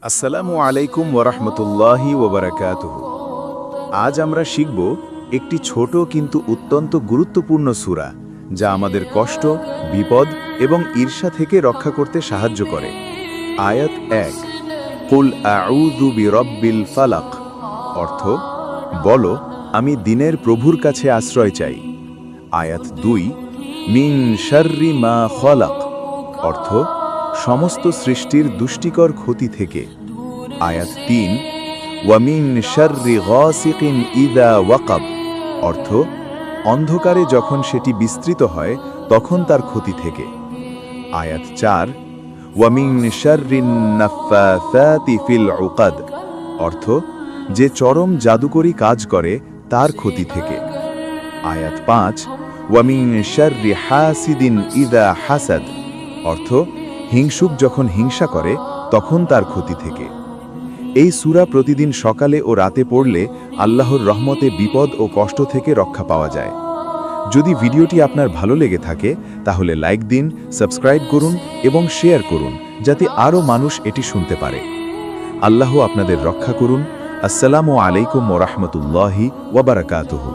আসসালামু আলাইকুম ওরহমতুল্লাহি ওবরাকাতুহু। আজ আমরা শিখব একটি ছোট কিন্তু অত্যন্ত গুরুত্বপূর্ণ সূরা, যা আমাদের কষ্ট, বিপদ এবং ঈর্ষা থেকে রক্ষা করতে সাহায্য করে। আয়াত ১, কুল আউযু বিরব্বিল ফালাক, অর্থ, বলো, আমি দিনের প্রভুর কাছে আশ্রয় চাই। আয়াত ২, মিন শাররি মা খলাক, অর্থ, সমস্ত সৃষ্টির দুষ্টিকর ক্ষতি থেকে। আয়াত ৩, ওয়ামিন শাররি গাসিকিন ইযা ওয়াকাব, অর্থ, অন্ধকারে যখন সেটি বিস্তৃত হয় তখন তার ক্ষতি থেকে। আয়াত ৪, ওয়ামিন শাররিন নাফফাসাতি ফিল উকাদ, অর্থ, যে চরম জাদুকরী কাজ করে তার ক্ষতি থেকে। আয়াত ৫, ওয়ামিন শাররি হাসিদিন ইযা হাসাদ, অর্থ, হিংসুক যখন হিংসা করে তখন তার ক্ষতি থেকে। এই সূরা প্রতিদিন সকালে ও রাতে পড়লে আল্লাহর রহমতে বিপদ ও কষ্ট থেকে রক্ষা পাওয়া যায়। যদি ভিডিওটি আপনার ভালো লেগে থাকে তাহলে লাইক দিন, সাবস্ক্রাইব করুন এবং শেয়ার করুন, যাতে আরও মানুষ এটি শুনতে পারে। আল্লাহ আপনাদের রক্ষা করুন। আসসালামু আলাইকুম ওয়া রাহমাতুল্লাহি ওয়া বারাকাতুহু।